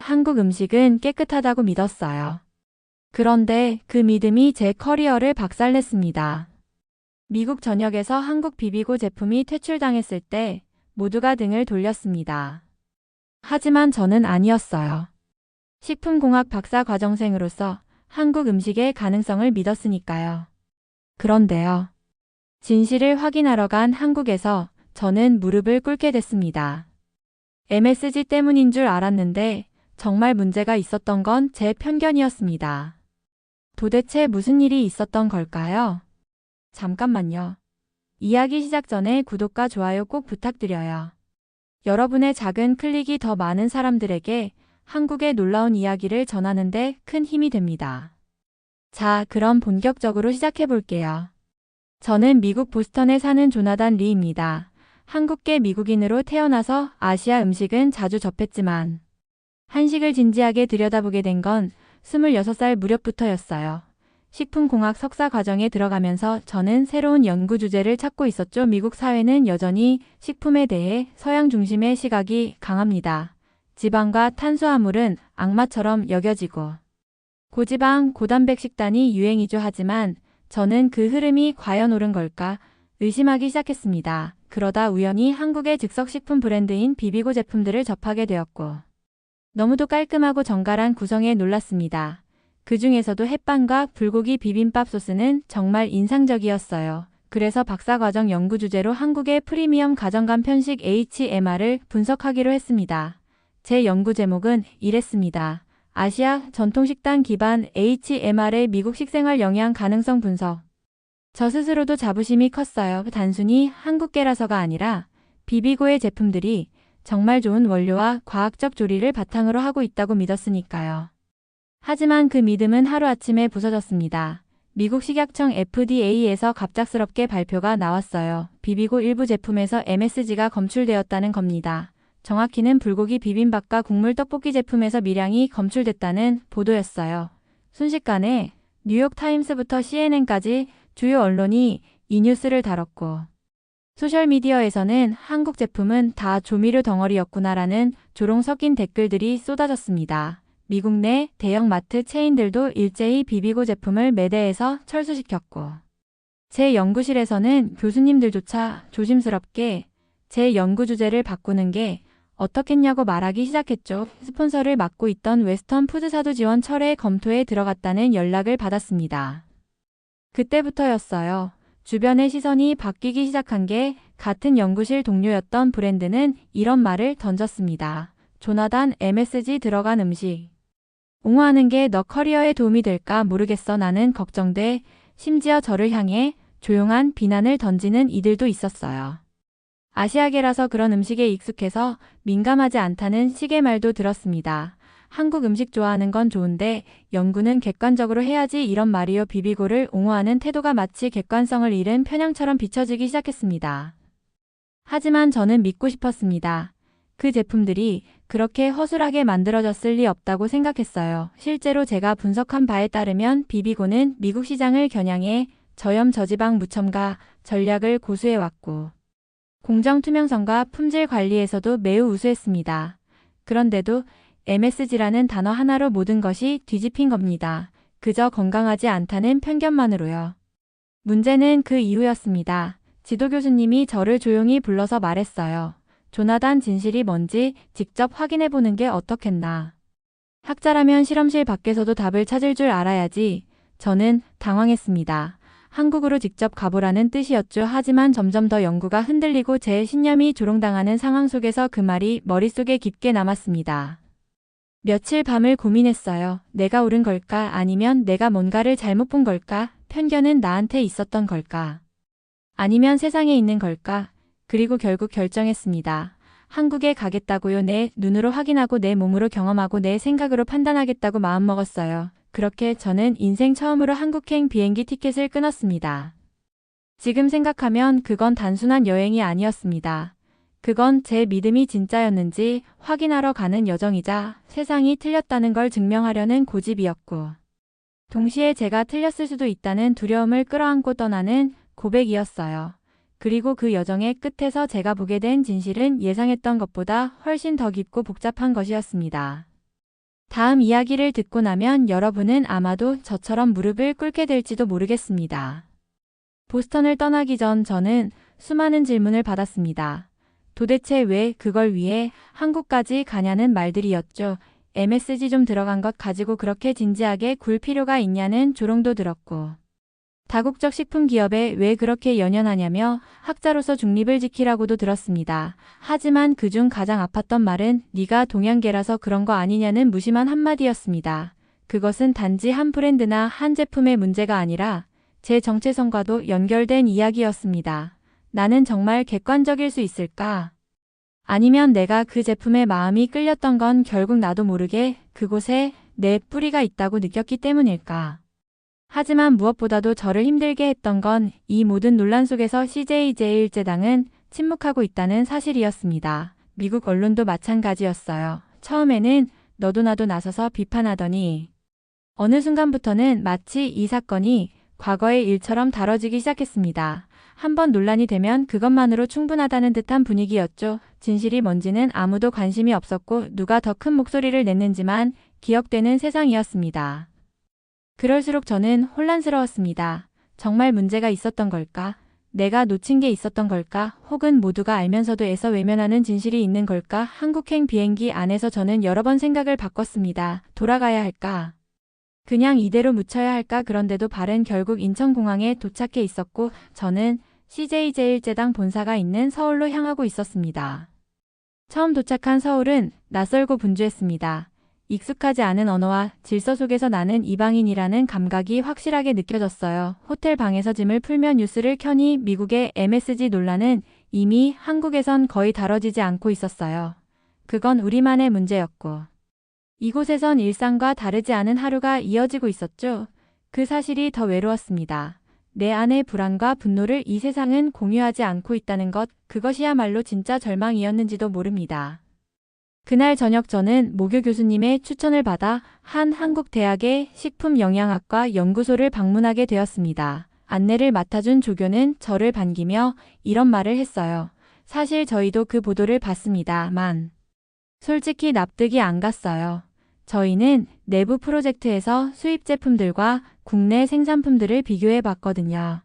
한국 음식은 깨끗하다고 믿었어요. 그런데 그 믿음이 제 커리어를 박살냈습니다. 미국 전역에서 한국 비비고 제품이 퇴출당했을 때 모두가 등을 돌렸습니다. 하지만 저는 아니었어요. 식품공학 박사 과정생으로서 한국 음식의 가능성을 믿었으니까요. 그런데요. 진실을 확인하러 간 한국에서 저는 무릎을 꿇게 됐습니다. MSG 때문인 줄 알았는데 정말 문제가 있었던 건 제 편견이었습니다. 도대체 무슨 일이 있었던 걸까요? 잠깐만요. 이야기 시작 전에 구독과 좋아요 꼭 부탁드려요. 여러분의 작은 클릭이 더 많은 사람들에게 한국의 놀라운 이야기를 전하는 데 큰 힘이 됩니다. 자, 그럼 본격적으로 시작해 볼게요. 저는 미국 보스턴에 사는 조나단 리입니다. 한국계 미국인으로 태어나서 아시아 음식은 자주 접했지만 한식을 진지하게 들여다보게 된 건 26살 무렵부터였어요. 식품공학 석사 과정에 들어가면서 저는 새로운 연구 주제를 찾고 있었죠. 미국 사회는 여전히 식품에 대해 서양 중심의 시각이 강합니다. 지방과 탄수화물은 악마처럼 여겨지고 고지방, 고단백 식단이 유행이죠. 하지만 저는 그 흐름이 과연 옳은 걸까 의심하기 시작했습니다. 그러다 우연히 한국의 즉석식품 브랜드인 비비고 제품들을 접하게 되었고 너무도 깔끔하고 정갈한 구성에 놀랐습니다. 그 중에서도 햇반과 불고기 비빔밥 소스는 정말 인상적이었어요. 그래서 박사과정 연구 주제로 한국의 프리미엄 가정간 편식 HMR을 분석하기로 했습니다. 제 연구 제목은 이랬습니다. 아시아 전통식단 기반 HMR의 미국 식생활 영향 가능성 분석. 저 스스로도 자부심이 컸어요. 단순히 한국계라서가 아니라 비비고의 제품들이 정말 좋은 원료와 과학적 조리를 바탕으로 하고 있다고 믿었으니까요. 하지만 그 믿음은 하루아침에 부서졌습니다. 미국 식약청 FDA에서 갑작스럽게 발표가 나왔어요. 비비고 일부 제품에서 MSG가 검출되었다는 겁니다. 정확히는 불고기 비빔밥과 국물 떡볶이 제품에서 미량이 검출됐다는 보도였어요. 순식간에 뉴욕타임스부터 CNN까지 주요 언론이 이 뉴스를 다뤘고 소셜미디어에서는 한국 제품은 다 조미료 덩어리였구나라는 조롱 섞인 댓글들이 쏟아졌습니다. 미국 내 대형 마트 체인들도 일제히 비비고 제품을 매대에서 철수시켰고 제 연구실에서는 교수님들조차 조심스럽게 제 연구 주제를 바꾸는 게 어떻겠냐고 말하기 시작했죠. 스폰서를 맡고 있던 웨스턴 푸드사도 지원 철회 검토에 들어갔다는 연락을 받았습니다. 그때부터였어요. 주변의 시선이 바뀌기 시작한 게 같은 연구실 동료였던 브랜드는 이런 말을 던졌습니다. 조나단 MSG 들어간 음식. 옹호하는 게 너 커리어에 도움이 될까 모르겠어. 나는 걱정돼. 심지어 저를 향해 조용한 비난을 던지는 이들도 있었어요. 아시아계라서 그런 음식에 익숙해서 민감하지 않다는 식의 말도 들었습니다. 한국 음식 좋아하는 건 좋은데 연구는 객관적으로 해야지 이런 말이요. 비비고를 옹호하는 태도가 마치 객관성을 잃은 편향처럼 비춰지기 시작했습니다. 하지만 저는 믿고 싶었습니다. 그 제품들이 그렇게 허술하게 만들어졌을 리 없다고 생각했어요. 실제로 제가 분석한 바에 따르면 비비고는 미국 시장을 겨냥해 저염 저지방 무첨가 전략을 고수해왔고 공정 투명성과 품질 관리에서도 매우 우수했습니다. 그런데도 MSG라는 단어 하나로 모든 것이 뒤집힌 겁니다. 그저 건강하지 않다는 편견만으로요. 문제는 그 이후였습니다. 지도 교수님이 저를 조용히 불러서 말했어요. 조나단 진실이 뭔지 직접 확인해보는 게 어떻겠나. 학자라면 실험실 밖에서도 답을 찾을 줄 알아야지. 저는 당황했습니다. 한국으로 직접 가보라는 뜻이었죠. 하지만 점점 더 연구가 흔들리고 제 신념이 조롱당하는 상황 속에서 그 말이 머릿속에 깊게 남았습니다. 며칠 밤을 고민했어요. 내가 옳은 걸까? 아니면 내가 뭔가를 잘못 본 걸까? 편견은 나한테 있었던 걸까? 아니면 세상에 있는 걸까? 그리고 결국 결정했습니다. 한국에 가겠다고요. 내 눈으로 확인하고 내 몸으로 경험하고 내 생각으로 판단하겠다고 마음먹었어요. 그렇게 저는 인생 처음으로 한국행 비행기 티켓을 끊었습니다. 지금 생각하면 그건 단순한 여행이 아니었습니다. 그건 제 믿음이 진짜였는지 확인하러 가는 여정이자 세상이 틀렸다는 걸 증명하려는 고집이었고 동시에 제가 틀렸을 수도 있다는 두려움을 끌어안고 떠나는 고백이었어요. 그리고 그 여정의 끝에서 제가 보게 된 진실은 예상했던 것보다 훨씬 더 깊고 복잡한 것이었습니다. 다음 이야기를 듣고 나면 여러분은 아마도 저처럼 무릎을 꿇게 될지도 모르겠습니다. 보스턴을 떠나기 전 저는 수많은 질문을 받았습니다. 도대체 왜 그걸 위해 한국까지 가냐는 말들이었죠. MSG 좀 들어간 것 가지고 그렇게 진지하게 굴 필요가 있냐는 조롱도 들었고, 다국적 식품 기업에 왜 그렇게 연연하냐며 학자로서 중립을 지키라고도 들었습니다. 하지만 그중 가장 아팠던 말은 네가 동양계라서 그런 거 아니냐는 무심한 한마디였습니다. 그것은 단지 한 브랜드나 한 제품의 문제가 아니라 제 정체성과도 연결된 이야기였습니다. 나는 정말 객관적일 수 있을까? 아니면 내가 그 제품에 마음이 끌렸던 건 결국 나도 모르게 그곳에 내 뿌리가 있다고 느꼈기 때문일까? 하지만 무엇보다도 저를 힘들게 했던 건 이 모든 논란 속에서 CJ 제일제당은 침묵하고 있다는 사실이었습니다. 미국 언론도 마찬가지였어요. 처음에는 너도 나도 나서서 비판하더니 어느 순간부터는 마치 이 사건이 과거의 일처럼 다뤄지기 시작했습니다. 한번 논란이 되면 그것만으로 충분하다는 듯한 분위기였죠. 진실이 뭔지는 아무도 관심이 없었고 누가 더 큰 목소리를 냈는지만 기억되는 세상이었습니다. 그럴수록 저는 혼란스러웠습니다. 정말 문제가 있었던 걸까? 내가 놓친 게 있었던 걸까? 혹은 모두가 알면서도 애써 외면하는 진실이 있는 걸까? 한국행 비행기 안에서 저는 여러 번 생각을 바꿨습니다. 돌아가야 할까? 그냥 이대로 묻혀야 할까? 그런데도 발은 결국 인천공항에 도착해 있었고 저는 CJ제일제당 본사가 있는 서울로 향하고 있었습니다. 처음 도착한 서울은 낯설고 분주했습니다. 익숙하지 않은 언어와 질서 속에서 나는 이방인이라는 감각이 확실하게 느껴졌어요. 호텔 방에서 짐을 풀며 뉴스를 켜니 미국의 MSG 논란은 이미 한국에선 거의 다뤄지지 않고 있었어요. 그건 우리만의 문제였고, 이곳에선 일상과 다르지 않은 하루가 이어지고 있었죠. 그 사실이 더 외로웠습니다. 내 안의 불안과 분노를 이 세상은 공유하지 않고 있다는 것, 그것이야말로 진짜 절망이었는지도 모릅니다. 그날 저녁 저는 모교 교수님의 추천을 받아 한 한국 대학의 식품영양학과 연구소를 방문하게 되었습니다. 안내를 맡아준 조교는 저를 반기며 이런 말을 했어요. 사실 저희도 그 보도를 봤습니다만 솔직히 납득이 안 갔어요. 저희는 내부 프로젝트에서 수입 제품들과 국내 생산품들을 비교해 봤거든요.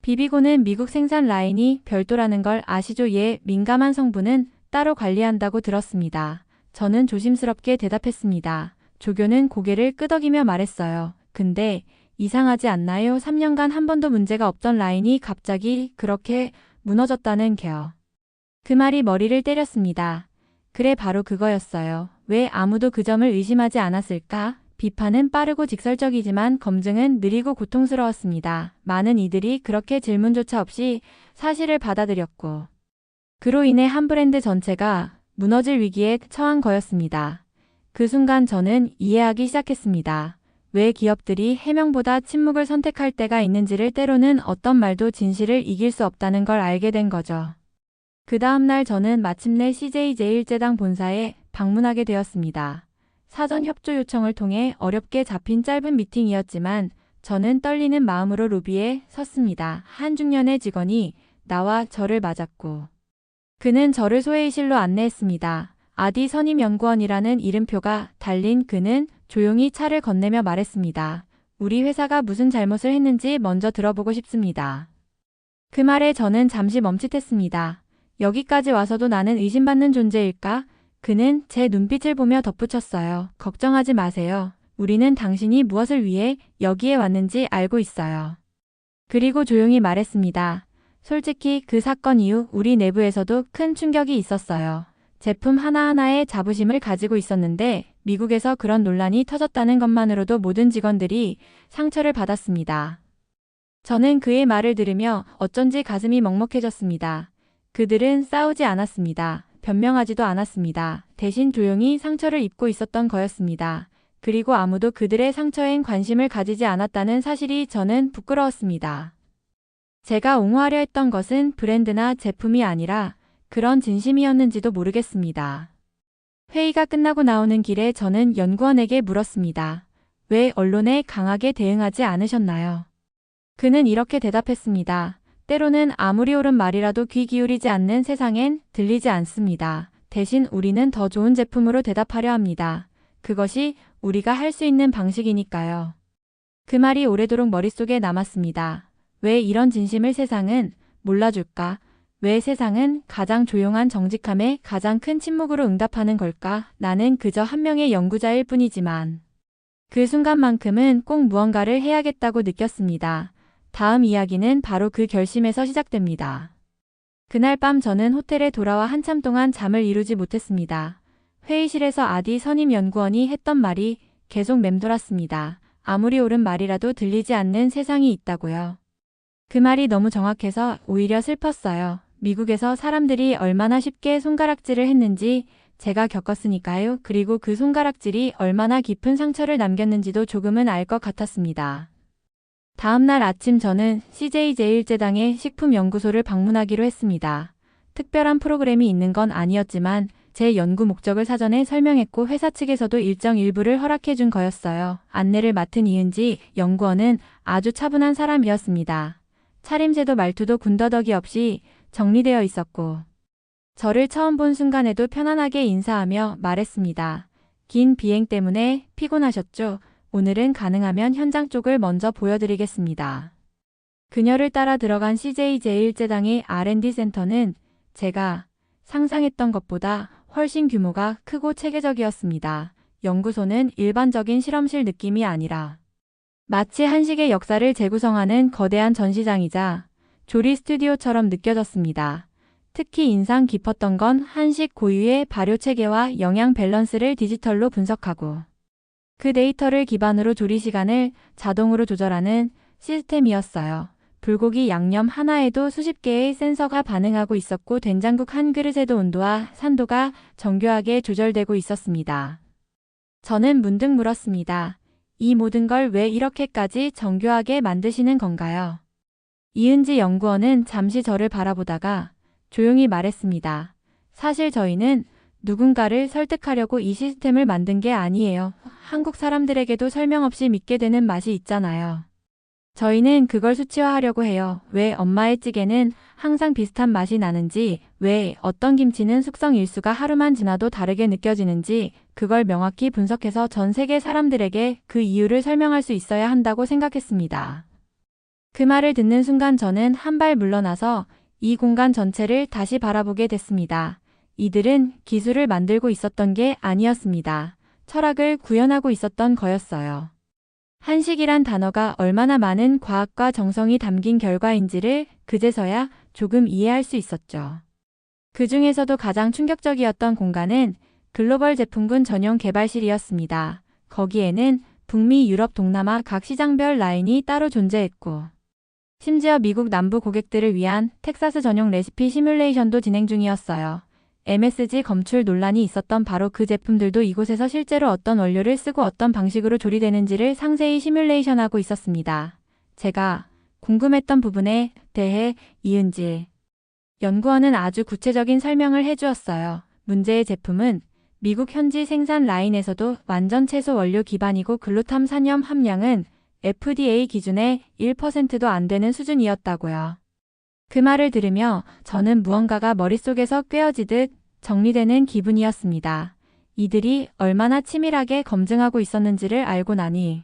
비비고는 미국 생산 라인이 별도라는 걸 아시죠? 예, 민감한 성분은 따로 관리한다고 들었습니다. 저는 조심스럽게 대답했습니다. 조교는 고개를 끄덕이며 말했어요. 근데 이상하지 않나요? 3년간 한 번도 문제가 없던 라인이 갑자기 그렇게 무너졌다는 게요. 그 말이 머리를 때렸습니다. 그래, 바로 그거였어요. 왜 아무도 그 점을 의심하지 않았을까? 비판은 빠르고 직설적이지만 검증은 느리고 고통스러웠습니다. 많은 이들이 그렇게 질문조차 없이 사실을 받아들였고, 그로 인해 한 브랜드 전체가 무너질 위기에 처한 거였습니다. 그 순간 저는 이해하기 시작했습니다. 왜 기업들이 해명보다 침묵을 선택할 때가 있는지를, 때로는 어떤 말도 진실을 이길 수 없다는 걸 알게 된 거죠. 그 다음 날 저는 마침내 CJ제일제당 본사에 방문하게 되었습니다. 사전 협조 요청을 통해 어렵게 잡힌 짧은 미팅이었지만 저는 떨리는 마음으로 로비에 섰습니다. 한 중년의 직원이 나와 저를 맞았고, 그는 저를 소회의실로 안내했습니다. 아디 선임연구원이라는 이름표가 달린 그는 조용히 차를 건네며 말했습니다. 우리 회사가 무슨 잘못을 했는지 먼저 들어보고 싶습니다. 그 말에 저는 잠시 멈칫했습니다. 여기까지 와서도 나는 의심받는 존재일까? 그는 제 눈빛을 보며 덧붙였어요. 걱정하지 마세요. 우리는 당신이 무엇을 위해 여기에 왔는지 알고 있어요. 그리고 조용히 말했습니다. 솔직히 그 사건 이후 우리 내부에서도 큰 충격이 있었어요. 제품 하나하나에 자부심을 가지고 있었는데 미국에서 그런 논란이 터졌다는 것만으로도 모든 직원들이 상처를 받았습니다. 저는 그의 말을 들으며 어쩐지 가슴이 먹먹해졌습니다. 그들은 싸우지 않았습니다. 변명하지도 않았습니다. 대신 조용히 상처를 입고 있었던 거였습니다. 그리고 아무도 그들의 상처엔 관심을 가지지 않았다는 사실이 저는 부끄러웠습니다. 제가 옹호하려 했던 것은 브랜드나 제품이 아니라 그런 진심이었는지도 모르겠습니다. 회의가 끝나고 나오는 길에 저는 연구원에게 물었습니다. 왜 언론에 강하게 대응하지 않으셨나요? 그는 이렇게 대답했습니다. 때로는 아무리 옳은 말이라도 귀 기울이지 않는 세상엔 들리지 않습니다. 대신 우리는 더 좋은 제품으로 대답하려 합니다. 그것이 우리가 할 수 있는 방식이니까요. 그 말이 오래도록 머릿속에 남았습니다. 왜 이런 진심을 세상은 몰라줄까? 왜 세상은 가장 조용한 정직함에 가장 큰 침묵으로 응답하는 걸까? 나는 그저 한 명의 연구자일 뿐이지만 그 순간만큼은 꼭 무언가를 해야겠다고 느꼈습니다. 다음 이야기는 바로 그 결심에서 시작됩니다. 그날 밤 저는 호텔에 돌아와 한참 동안 잠을 이루지 못했습니다. 회의실에서 아디 선임 연구원이 했던 말이 계속 맴돌았습니다. 아무리 옳은 말이라도 들리지 않는 세상이 있다고요. 그 말이 너무 정확해서 오히려 슬펐어요. 미국에서 사람들이 얼마나 쉽게 손가락질을 했는지 제가 겪었으니까요. 그리고 그 손가락질이 얼마나 깊은 상처를 남겼는지도 조금은 알 것 같았습니다. 다음 날 아침 저는 CJ 제1제당의 식품연구소를 방문하기로 했습니다. 특별한 프로그램이 있는 건 아니었지만 제 연구 목적을 사전에 설명했고 회사 측에서도 일정 일부를 허락해 준 거였어요. 안내를 맡은 이은지 연구원은 아주 차분한 사람이었습니다. 차림새도 말투도 군더더기 없이 정리되어 있었고 저를 처음 본 순간에도 편안하게 인사하며 말했습니다. 긴 비행 때문에 피곤하셨죠? 오늘은 가능하면 현장 쪽을 먼저 보여드리겠습니다. 그녀를 따라 들어간 CJ 제1제당의 R&D 센터는 제가 상상했던 것보다 훨씬 규모가 크고 체계적이었습니다. 연구소는 일반적인 실험실 느낌이 아니라 마치 한식의 역사를 재구성하는 거대한 전시장이자 조리 스튜디오처럼 느껴졌습니다. 특히 인상 깊었던 건 한식 고유의 발효 체계와 영양 밸런스를 디지털로 분석하고 그 데이터를 기반으로 조리 시간을 자동으로 조절하는 시스템이었어요. 불고기 양념 하나에도 수십 개의 센서가 반응하고 있었고 된장국 한 그릇에도 온도와 산도가 정교하게 조절되고 있었습니다. 저는 문득 물었습니다. 이 모든 걸 왜 이렇게까지 정교하게 만드시는 건가요? 이은지 연구원은 잠시 저를 바라보다가 조용히 말했습니다. 사실 저희는 누군가를 설득하려고 이 시스템을 만든 게 아니에요. 한국 사람들에게도 설명 없이 믿게 되는 맛이 있잖아요. 저희는 그걸 수치화하려고 해요. 왜 엄마의 찌개는 항상 비슷한 맛이 나는지, 왜 어떤 김치는 숙성 일수가 하루만 지나도 다르게 느껴지는지 그걸 명확히 분석해서 전 세계 사람들에게 그 이유를 설명할 수 있어야 한다고 생각했습니다. 그 말을 듣는 순간 저는 한 발 물러나서 이 공간 전체를 다시 바라보게 됐습니다. 이들은 기술을 만들고 있었던 게 아니었습니다. 철학을 구현하고 있었던 거였어요. 한식이란 단어가 얼마나 많은 과학과 정성이 담긴 결과인지를 그제서야 조금 이해할 수 있었죠. 그 중에서도 가장 충격적이었던 공간은 글로벌 제품군 전용 개발실이었습니다. 거기에는 북미, 유럽, 동남아 각 시장별 라인이 따로 존재했고 심지어 미국 남부 고객들을 위한 텍사스 전용 레시피 시뮬레이션도 진행 중이었어요. MSG 검출 논란이 있었던 바로 그 제품들도 이곳에서 실제로 어떤 원료를 쓰고 어떤 방식으로 조리되는지를 상세히 시뮬레이션하고 있었습니다. 제가 궁금했던 부분에 대해 이은지 연구원은 아주 구체적인 설명을 해주었어요. 문제의 제품은 미국 현지 생산 라인에서도 완전 채소 원료 기반이고 글루탐 산염 함량은 FDA 기준의 1%도 안 되는 수준이었다고요. 그 말을 들으며 저는 무언가가 머릿속에서 꿰어지듯 정리되는 기분이었습니다. 이들이 얼마나 치밀하게 검증하고 있었는지를 알고 나니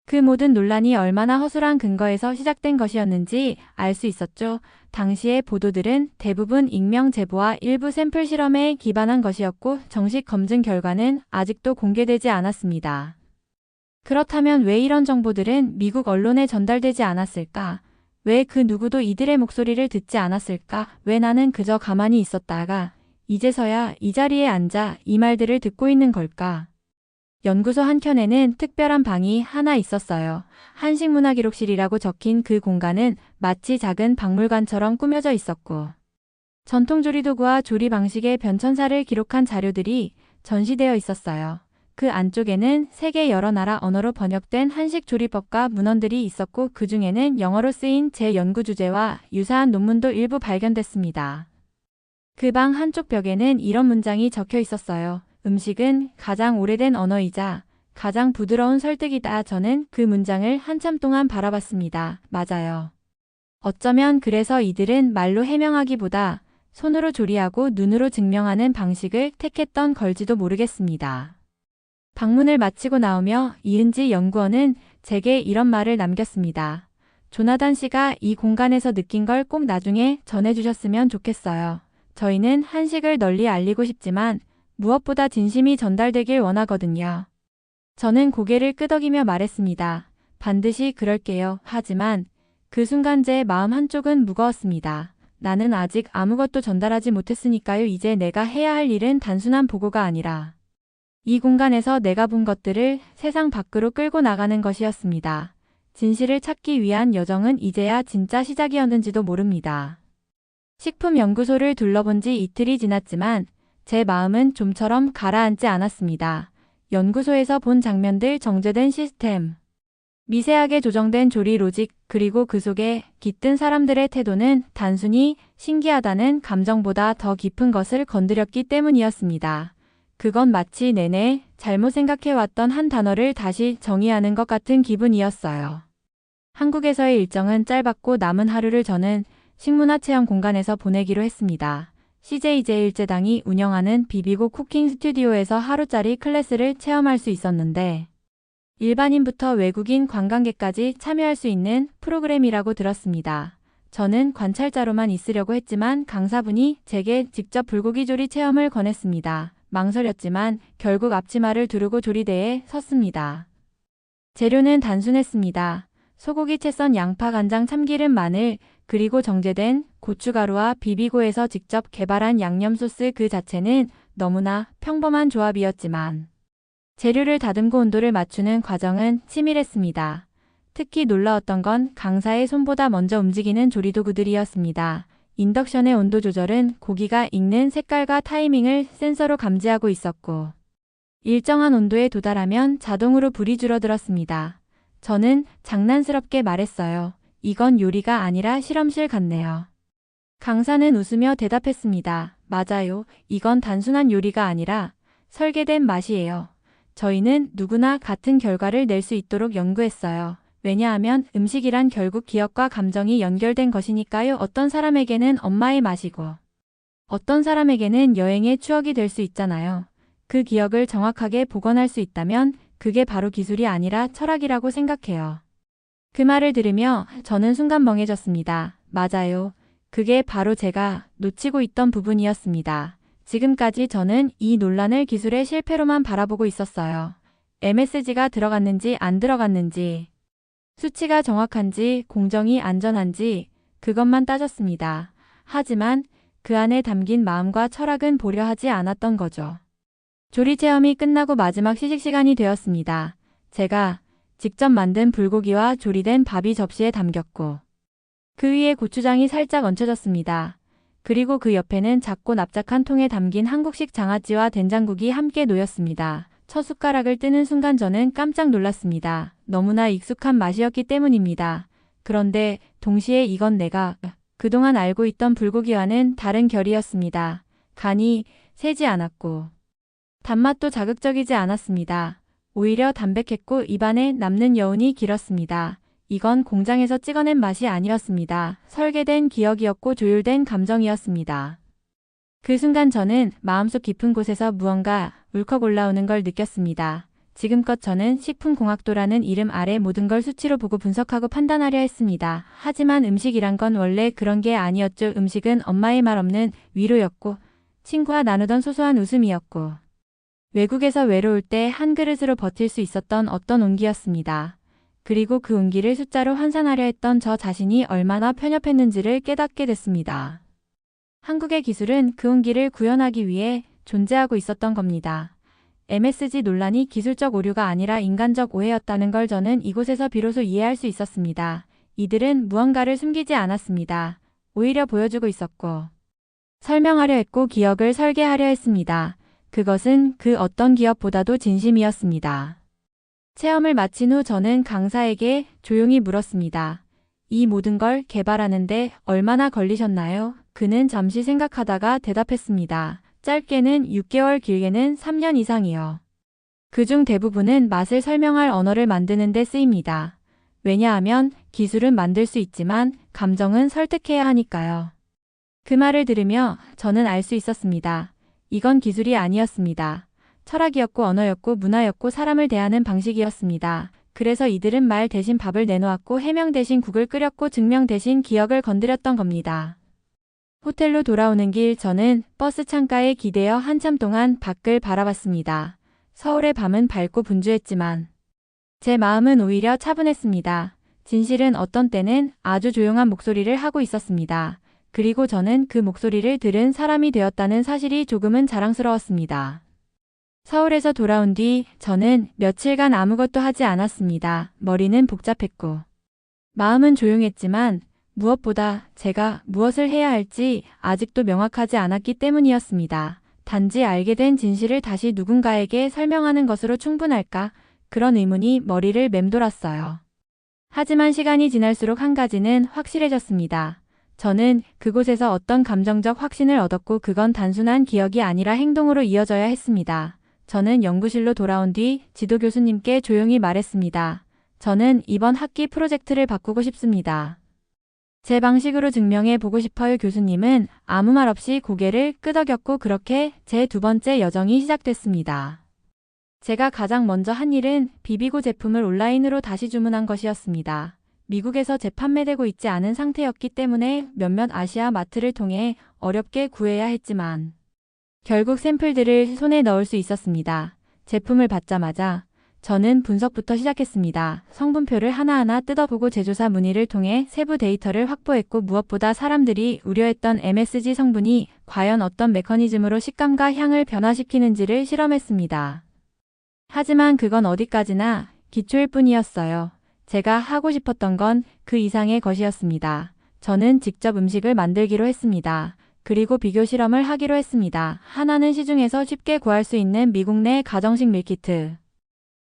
그 모든 논란이 얼마나 허술한 근거에서 시작된 것이었는지 알 수 있었죠. 당시의 보도들은 대부분 익명 제보와 일부 샘플 실험에 기반한 것이었고 정식 검증 결과는 아직도 공개되지 않았습니다. 그렇다면 왜 이런 정보들은 미국 언론에 전달되지 않았을까? 왜 그 누구도 이들의 목소리를 듣지 않았을까? 왜 나는 그저 가만히 있었다가 이제서야 이 자리에 앉아 이 말들을 듣고 있는 걸까? 연구소 한켠에는 특별한 방이 하나 있었어요. 한식문화기록실이라고 적힌 그 공간은 마치 작은 박물관처럼 꾸며져 있었고 전통 조리도구와 조리 방식의 변천사를 기록한 자료들이 전시되어 있었어요. 그 안쪽에는 세계 여러 나라 언어로 번역된 한식 조리법과 문헌들이 있었고 그 중에는 영어로 쓰인 제 연구 주제와 유사한 논문도 일부 발견됐습니다. 그 방 한쪽 벽에는 이런 문장이 적혀 있었어요. 음식은 가장 오래된 언어이자 가장 부드러운 설득이다. 저는 그 문장을 한참 동안 바라봤습니다. 맞아요. 어쩌면 그래서 이들은 말로 해명하기보다 손으로 조리하고 눈으로 증명하는 방식을 택했던 걸지도 모르겠습니다. 방문을 마치고 나오며 이은지 연구원은 제게 이런 말을 남겼습니다. 조나단 씨가 이 공간에서 느낀 걸 꼭 나중에 전해주셨으면 좋겠어요. 저희는 한식을 널리 알리고 싶지만 무엇보다 진심이 전달되길 원하거든요. 저는 고개를 끄덕이며 말했습니다. 반드시 그럴게요. 하지만 그 순간 제 마음 한쪽은 무거웠습니다. 나는 아직 아무것도 전달하지 못했으니까요. 이제 내가 해야 할 일은 단순한 보고가 아니라 이 공간에서 내가 본 것들을 세상 밖으로 끌고 나가는 것이었습니다. 진실을 찾기 위한 여정은 이제야 진짜 시작이었는지도 모릅니다. 식품연구소를 둘러본 지 이틀이 지났지만 제 마음은 좀처럼 가라앉지 않았습니다. 연구소에서 본 장면들, 정제된 시스템, 미세하게 조정된 조리 로직, 그리고 그 속에 깃든 사람들의 태도는 단순히 신기하다는 감정보다 더 깊은 것을 건드렸기 때문이었습니다. 그건 마치 내내 잘못 생각해왔던 한 단어를 다시 정의하는 것 같은 기분이었어요. 한국에서의 일정은 짧았고 남은 하루를 저는 식문화 체험 공간에서 보내기로 했습니다. CJ제일제당이 운영하는 비비고 쿠킹 스튜디오에서 하루짜리 클래스를 체험할 수 있었는데 일반인부터 외국인 관광객까지 참여할 수 있는 프로그램이라고 들었습니다. 저는 관찰자로만 있으려고 했지만 강사분이 제게 직접 불고기 조리 체험을 권했습니다. 망설였지만 결국 앞치마를 두르고 조리대에 섰습니다. 재료는 단순했습니다. 소고기 채 썬 양파, 간장, 참기름, 마늘, 그리고 정제된 고춧가루와 비비고에서 직접 개발한 양념 소스 그 자체는 너무나 평범한 조합이었지만 재료를 다듬고 온도를 맞추는 과정은 치밀했습니다. 특히 놀라웠던 건 강사의 손보다 먼저 움직이는 조리도구들이었습니다. 인덕션의 온도 조절은 고기가 익는 색깔과 타이밍을 센서로 감지하고 있었고 일정한 온도에 도달하면 자동으로 불이 줄어들었습니다. 저는 장난스럽게 말했어요. 이건 요리가 아니라 실험실 같네요. 강사는 웃으며 대답했습니다. 맞아요. 이건 단순한 요리가 아니라 설계된 맛이에요. 저희는 누구나 같은 결과를 낼 수 있도록 연구했어요. 왜냐하면 음식이란 결국 기억과 감정이 연결된 것이니까요. 어떤 사람에게는 엄마의 맛이고 어떤 사람에게는 여행의 추억이 될 수 있잖아요. 그 기억을 정확하게 복원할 수 있다면 그게 바로 기술이 아니라 철학이라고 생각해요. 그 말을 들으며 저는 순간 멍해졌습니다. 맞아요. 그게 바로 제가 놓치고 있던 부분이었습니다. 지금까지 저는 이 논란을 기술의 실패로만 바라보고 있었어요. MSG가 들어갔는지 안 들어갔는지, 수치가 정확한지, 공정이 안전한지 그것만 따졌습니다. 하지만 그 안에 담긴 마음과 철학은 보려 하지 않았던 거죠. 조리 체험이 끝나고 마지막 시식 시간이 되었습니다. 제가 직접 만든 불고기와 조리된 밥이 접시에 담겼고 그 위에 고추장이 살짝 얹혀졌습니다. 그리고 그 옆에는 작고 납작한 통에 담긴 한국식 장아찌와 된장국이 함께 놓였습니다. 첫 숟가락을 뜨는 순간 저는 깜짝 놀랐습니다. 너무나 익숙한 맛이었기 때문입니다. 그런데 동시에 이건 내가 그동안 알고 있던 불고기와는 다른 결이었습니다. 간이 세지 않았고 단맛도 자극적이지 않았습니다. 오히려 담백했고 입안에 남는 여운이 길었습니다. 이건 공장에서 찍어낸 맛이 아니었습니다. 설계된 기억이었고 조율된 감정이었습니다. 그 순간 저는 마음속 깊은 곳에서 무언가 울컥 올라오는 걸 느꼈습니다. 지금껏 저는 식품공학도라는 이름 아래 모든 걸 수치로 보고 분석하고 판단하려 했습니다. 하지만 음식이란 건 원래 그런 게 아니었죠. 음식은 엄마의 말 없는 위로였고 친구와 나누던 소소한 웃음이었고 외국에서 외로울 때 한 그릇으로 버틸 수 있었던 어떤 온기였습니다. 그리고 그 온기를 숫자로 환산하려 했던 저 자신이 얼마나 편협했는지를 깨닫게 됐습니다. 한국의 기술은 그 온기를 구현하기 위해 존재하고 있었던 겁니다. MSG 논란이 기술적 오류가 아니라 인간적 오해였다는 걸 저는 이곳에서 비로소 이해할 수 있었습니다. 이들은 무언가를 숨기지 않았습니다. 오히려 보여주고 있었고 설명하려 했고 기억을 설계하려 했습니다. 그것은 그 어떤 기업보다도 진심이었습니다. 체험을 마친 후 저는 강사에게 조용히 물었습니다. 이 모든 걸 개발하는데 얼마나 걸리셨나요? 그는 잠시 생각하다가 대답했습니다. 짧게는 6개월, 길게는 3년 이상이요. 그중 대부분은 맛을 설명할 언어를 만드는 데 쓰입니다. 왜냐하면 기술은 만들 수 있지만 감정은 설득해야 하니까요. 그 말을 들으며 저는 알 수 있었습니다. 이건 기술이 아니었습니다. 철학이었고 언어였고 문화였고 사람을 대하는 방식이었습니다. 그래서 이들은 말 대신 밥을 내놓았고 해명 대신 국을 끓였고 증명 대신 기억을 건드렸던 겁니다. 호텔로 돌아오는 길 저는 버스 창가에 기대어 한참 동안 밖을 바라봤습니다. 서울의 밤은 밝고 분주했지만 제 마음은 오히려 차분했습니다. 진실은 어떤 때는 아주 조용한 목소리를 하고 있었습니다. 그리고 저는 그 목소리를 들은 사람이 되었다는 사실이 조금은 자랑스러웠습니다. 서울에서 돌아온 뒤 저는 며칠간 아무것도 하지 않았습니다. 머리는 복잡했고 마음은 조용했지만 무엇보다 제가 무엇을 해야 할지 아직도 명확하지 않았기 때문이었습니다. 단지 알게 된 진실을 다시 누군가에게 설명하는 것으로 충분할까? 그런 의문이 머리를 맴돌았어요. 하지만 시간이 지날수록 한 가지는 확실해졌습니다. 저는 그곳에서 어떤 감정적 확신을 얻었고 그건 단순한 기억이 아니라 행동으로 이어져야 했습니다. 저는 연구실로 돌아온 뒤 지도 교수님께 조용히 말했습니다. 저는 이번 학기 프로젝트를 바꾸고 싶습니다. 제 방식으로 증명해 보고 싶어요. 교수님은 아무 말 없이 고개를 끄덕였고 그렇게 제 두 번째 여정이 시작됐습니다. 제가 가장 먼저 한 일은 비비고 제품을 온라인으로 다시 주문한 것이었습니다. 미국에서 재판매되고 있지 않은 상태였기 때문에 몇몇 아시아 마트를 통해 어렵게 구해야 했지만 결국 샘플들을 손에 넣을 수 있었습니다. 제품을 받자마자 저는 분석부터 시작했습니다. 성분표를 하나하나 뜯어보고 제조사 문의를 통해 세부 데이터를 확보했고 무엇보다 사람들이 우려했던 MSG 성분이 과연 어떤 메커니즘으로 식감과 향을 변화시키는지를 실험했습니다. 하지만 그건 어디까지나 기초일 뿐이었어요. 제가 하고 싶었던 건 그 이상의 것이었습니다. 저는 직접 음식을 만들기로 했습니다. 그리고 비교 실험을 하기로 했습니다. 하나는 시중에서 쉽게 구할 수 있는 미국 내 가정식 밀키트.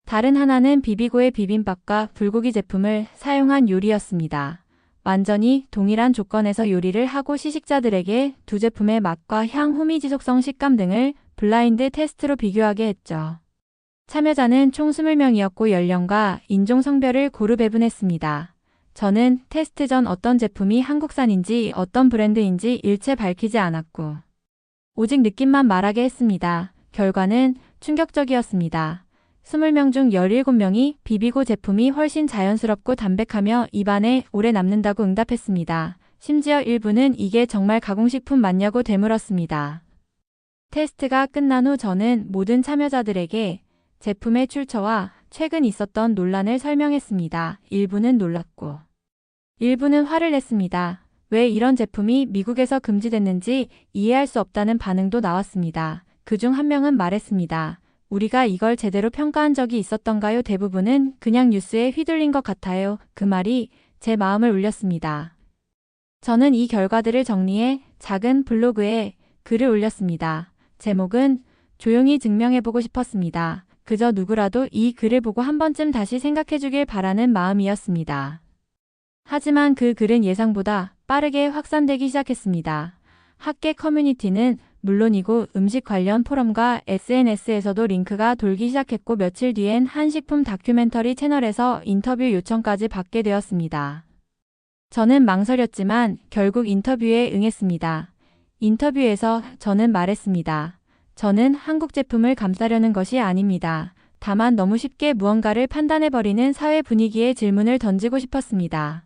다른 하나는 비비고의 비빔밥과 불고기 제품을 사용한 요리였습니다. 완전히 동일한 조건에서 요리를 하고 시식자들에게 두 제품의 맛과 향, 후미, 지속성, 식감 등을 블라인드 테스트로 비교하게 했죠. 참여자는 총 20명이었고 연령과 인종 성별을 고루 배분했습니다. 저는 테스트 전 어떤 제품이 한국산인지 어떤 브랜드인지 일체 밝히지 않았고 오직 느낌만 말하게 했습니다. 결과는 충격적이었습니다. 20명 중 17명이 비비고 제품이 훨씬 자연스럽고 담백하며 입안에 오래 남는다고 응답했습니다. 심지어 일부는 이게 정말 가공식품 맞냐고 되물었습니다. 테스트가 끝난 후 저는 모든 참여자들에게 제품의 출처와 최근 있었던 논란을 설명했습니다. 일부는 놀랐고 일부는 화를 냈습니다. 왜 이런 제품이 미국에서 금지됐는지 이해할 수 없다는 반응도 나왔습니다. 그중 한 명은 말했습니다. 우리가 이걸 제대로 평가한 적이 있었던가요? 대부분은 그냥 뉴스에 휘둘린 것 같아요. 그 말이 제 마음을 울렸습니다. 저는 이 결과들을 정리해 작은 블로그에 글을 올렸습니다. 제목은 조용히 증명해보고 싶었습니다. 그저 누구라도 이 글을 보고 한 번쯤 다시 생각해주길 바라는 마음이었습니다. 하지만 그 글은 예상보다 빠르게 확산되기 시작했습니다. 학계 커뮤니티는 물론이고 음식 관련 포럼과 SNS에서도 링크가 돌기 시작했고 며칠 뒤엔 한 식품 다큐멘터리 채널에서 인터뷰 요청까지 받게 되었습니다. 저는 망설였지만 결국 인터뷰에 응했습니다. 인터뷰에서 저는 말했습니다. 저는 한국 제품을 감싸려는 것이 아닙니다. 다만 너무 쉽게 무언가를 판단해버리는 사회 분위기에 질문을 던지고 싶었습니다.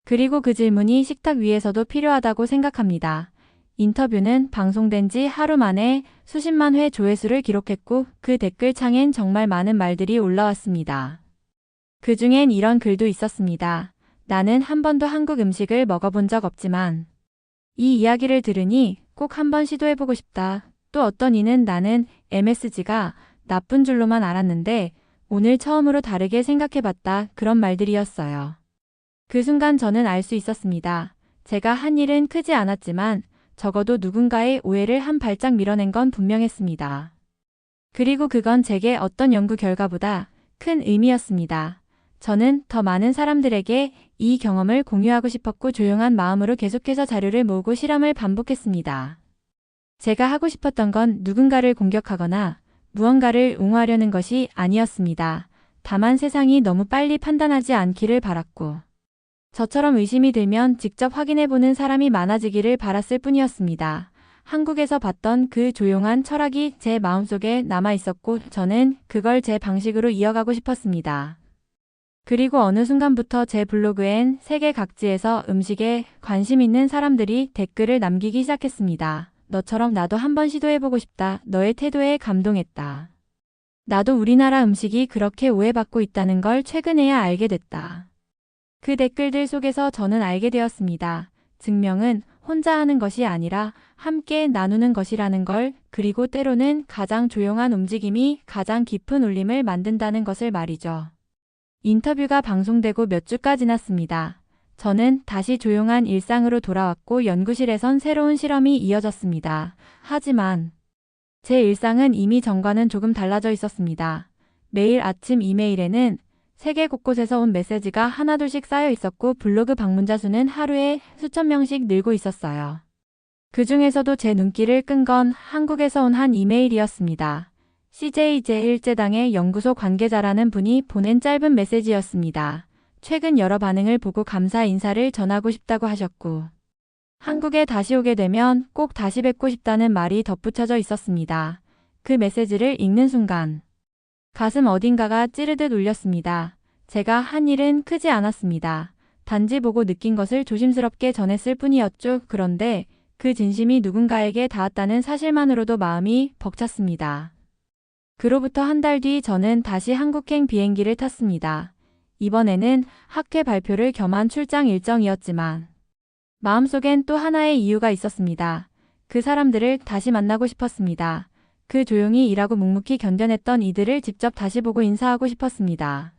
그리고 그 질문이 식탁 위에서도 필요하다고 생각합니다. 인터뷰는 방송된 지 하루 만에 수십만 회 조회수를 기록했고 그 댓글창엔 정말 많은 말들이 올라왔습니다. 그 중엔 이런 글도 있었습니다. 나는 한 번도 한국 음식을 먹어본 적 없지만 이 이야기를 들으니 꼭 한번 시도해보고 싶다. 또 어떤 이는 나는 MSG가 나쁜 줄로만 알았는데 오늘 처음으로 다르게 생각해봤다. 그런 말들이었어요. 그 순간 저는 알 수 있었습니다. 제가 한 일은 크지 않았지만 적어도 누군가의 오해를 한 발짝 밀어낸 건 분명했습니다. 그리고 그건 제게 어떤 연구 결과보다 큰 의미였습니다. 저는 더 많은 사람들에게 이 경험을 공유하고 싶었고 조용한 마음으로 계속해서 자료를 모으고 실험을 반복했습니다. 제가 하고 싶었던 건 누군가를 공격하거나 무언가를 옹호하려는 것이 아니었습니다. 다만 세상이 너무 빨리 판단하지 않기를 바랐고 저처럼 의심이 들면 직접 확인해보는 사람이 많아지기를 바랐을 뿐이었습니다. 한국에서 봤던 그 조용한 철학이 제 마음속에 남아 있었고 저는 그걸 제 방식으로 이어가고 싶었습니다. 그리고 어느 순간부터 제 블로그엔 세계 각지에서 음식에 관심 있는 사람들이 댓글을 남기기 시작했습니다. 너처럼 나도 한번 시도해보고 싶다. 너의 태도에 감동했다. 나도 우리나라 음식이 그렇게 오해받고 있다는 걸 최근에야 알게 됐다. 그 댓글들 속에서 저는 알게 되었습니다. 증명은 혼자 하는 것이 아니라 함께 나누는 것이라는 걸, 그리고 때로는 가장 조용한 움직임이 가장 깊은 울림을 만든다는 것을 말이죠. 인터뷰가 방송되고 몇 주가 지났습니다. 저는 다시 조용한 일상으로 돌아왔고 연구실에선 새로운 실험이 이어졌습니다. 하지만 제 일상은 이미 전과는 조금 달라져 있었습니다. 매일 아침 이메일에는 세계 곳곳에서 온 메시지가 하나둘씩 쌓여 있었고 블로그 방문자 수는 하루에 수천 명씩 늘고 있었어요. 그 중에서도 제 눈길을 끈 건 한국에서 온 한 이메일이었습니다. CJ 제1제당의 연구소 관계자라는 분이 보낸 짧은 메시지였습니다. 최근 여러 반응을 보고 감사 인사를 전하고 싶다고 하셨고 한국에 다시 오게 되면 꼭 다시 뵙고 싶다는 말이 덧붙여져 있었습니다. 그 메시지를 읽는 순간 가슴 어딘가가 찌르듯 울렸습니다. 제가 한 일은 크지 않았습니다. 단지 보고 느낀 것을 조심스럽게 전했을 뿐이었죠. 그런데 그 진심이 누군가에게 닿았다는 사실만으로도 마음이 벅찼습니다. 그로부터 한 달 뒤 저는 다시 한국행 비행기를 탔습니다. 이번에는 학회 발표를 겸한 출장 일정이었지만 마음속엔 또 하나의 이유가 있었습니다. 그 사람들을 다시 만나고 싶었습니다. 그 조용히 일하고 묵묵히 견뎌냈던 이들을 직접 다시 보고 인사하고 싶었습니다.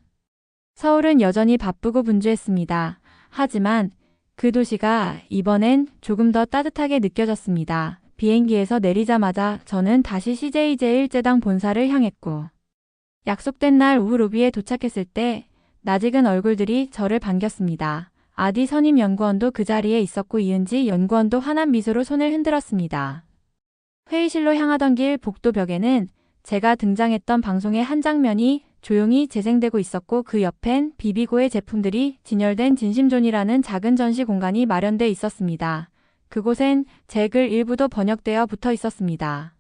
서울은 여전히 바쁘고 분주했습니다. 하지만 그 도시가 이번엔 조금 더 따뜻하게 느껴졌습니다. 비행기에서 내리자마자 저는 다시 CJ 제1제당 본사를 향했고 약속된 날 오후 로비에 도착했을 때 낯익은 얼굴들이 저를 반겼습니다. 아디 선임 연구원도 그 자리에 있었고 이은지 연구원도 환한 미소로 손을 흔들었습니다. 회의실로 향하던 길 복도벽에는 제가 등장했던 방송의 한 장면이 조용히 재생되고 있었고 그 옆엔 비비고의 제품들이 진열된 진심존이라는 작은 전시 공간이 마련돼 있었습니다. 그곳엔 제 글 일부도 번역되어 붙어 있었습니다.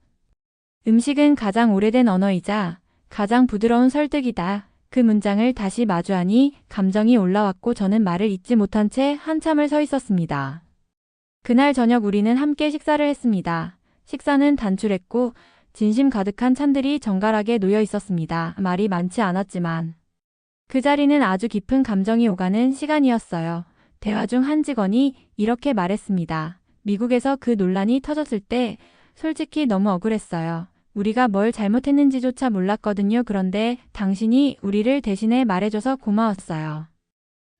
음식은 가장 오래된 언어이자 가장 부드러운 설득이다. 그 문장을 다시 마주하니 감정이 올라왔고 저는 말을 잇지 못한 채 한참을 서 있었습니다. 그날 저녁 우리는 함께 식사를 했습니다. 식사는 단출했고 진심 가득한 찬들이 정갈하게 놓여 있었습니다. 말이 많지 않았지만 그 자리는 아주 깊은 감정이 오가는 시간이었어요. 대화 중 한 직원이 이렇게 말했습니다. 미국에서 그 논란이 터졌을 때 솔직히 너무 억울했어요. 우리가 뭘 잘못했는지조차 몰랐거든요. 그런데 당신이 우리를 대신해 말해줘서 고마웠어요.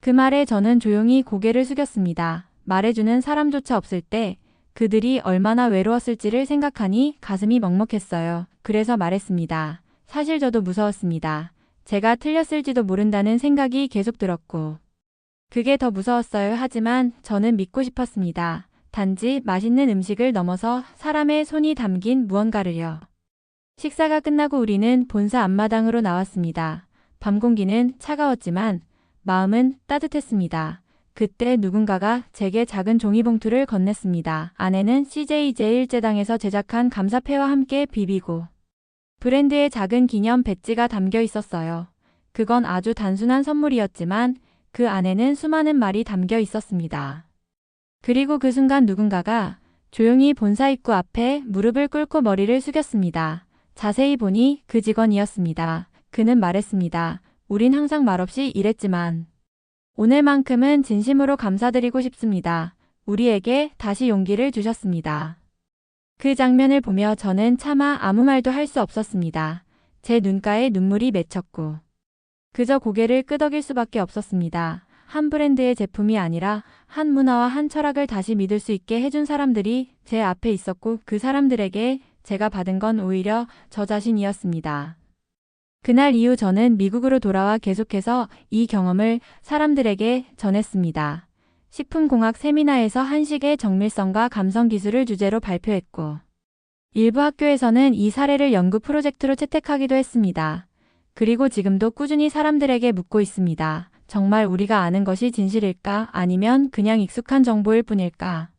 그 말에 저는 조용히 고개를 숙였습니다. 말해주는 사람조차 없을 때 그들이 얼마나 외로웠을지를 생각하니 가슴이 먹먹했어요. 그래서 말했습니다. 사실 저도 무서웠습니다. 제가 틀렸을지도 모른다는 생각이 계속 들었고 그게 더 무서웠어요. 하지만 저는 믿고 싶었습니다. 단지 맛있는 음식을 넘어서 사람의 손이 담긴 무언가를요. 식사가 끝나고 우리는 본사 앞마당으로 나왔습니다. 밤 공기는 차가웠지만 마음은 따뜻했습니다. 그때 누군가가 제게 작은 종이봉투를 건넸습니다. 안에는 CJ 제1제당에서 제작한 감사패와 함께 비비고 브랜드의 작은 기념 배지가 담겨 있었어요. 그건 아주 단순한 선물이었지만 그 안에는 수많은 말이 담겨 있었습니다. 그리고 그 순간 누군가가 조용히 본사 입구 앞에 무릎을 꿇고 머리를 숙였습니다. 자세히 보니 그 직원이었습니다. 그는 말했습니다. 우린 항상 말없이 일했지만 오늘만큼은 진심으로 감사드리고 싶습니다. 우리에게 다시 용기를 주셨습니다. 그 장면을 보며 저는 차마 아무 말도 할 수 없었습니다. 제 눈가에 눈물이 맺혔고 그저 고개를 끄덕일 수밖에 없었습니다. 한 브랜드의 제품이 아니라 한 문화와 한 철학을 다시 믿을 수 있게 해준 사람들이 제 앞에 있었고 그 사람들에게 제가 받은 건 오히려 저 자신이었습니다. 그날 이후 저는 미국으로 돌아와 계속해서 이 경험을 사람들에게 전했습니다. 식품공학 세미나에서 한식의 정밀성과 감성 기술을 주제로 발표했고 일부 학교에서는 이 사례를 연구 프로젝트로 채택하기도 했습니다. 그리고 지금도 꾸준히 사람들에게 묻고 있습니다. 정말 우리가 아는 것이 진실일까? 아니면 그냥 익숙한 정보일 뿐일까?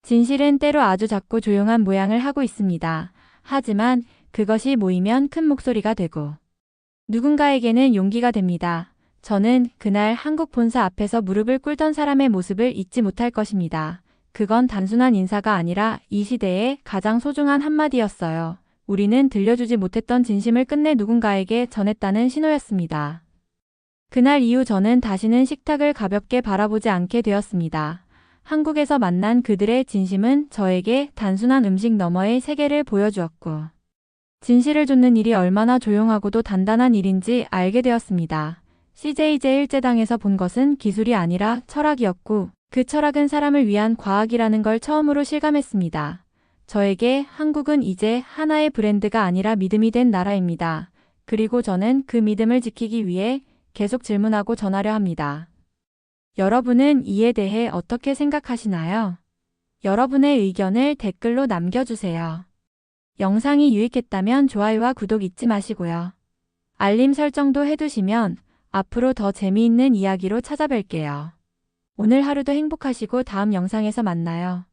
진실은 때로 아주 작고 조용한 모양을 하고 있습니다. 하지만 그것이 모이면 큰 목소리가 되고 누군가에게는 용기가 됩니다. 저는 그날 한국 본사 앞에서 무릎을 꿇던 사람의 모습을 잊지 못할 것입니다. 그건 단순한 인사가 아니라 이 시대의 가장 소중한 한마디였어요. 우리는 들려주지 못했던 진심을 끝내 누군가에게 전했다는 신호였습니다. 그날 이후 저는 다시는 식탁을 가볍게 바라보지 않게 되었습니다. 한국에서 만난 그들의 진심은 저에게 단순한 음식 너머의 세계를 보여주었고, 진실을 좇는 일이 얼마나 조용하고도 단단한 일인지 알게 되었습니다. CJ 제1제당에서 본 것은 기술이 아니라 철학이었고, 그 철학은 사람을 위한 과학이라는 걸 처음으로 실감했습니다. 저에게 한국은 이제 하나의 브랜드가 아니라 믿음이 된 나라입니다. 그리고 저는 그 믿음을 지키기 위해 계속 질문하고 전하려 합니다. 여러분은 이에 대해 어떻게 생각하시나요? 여러분의 의견을 댓글로 남겨주세요. 영상이 유익했다면 좋아요와 구독 잊지 마시고요. 알림 설정도 해두시면 앞으로 더 재미있는 이야기로 찾아뵐게요. 오늘 하루도 행복하시고 다음 영상에서 만나요.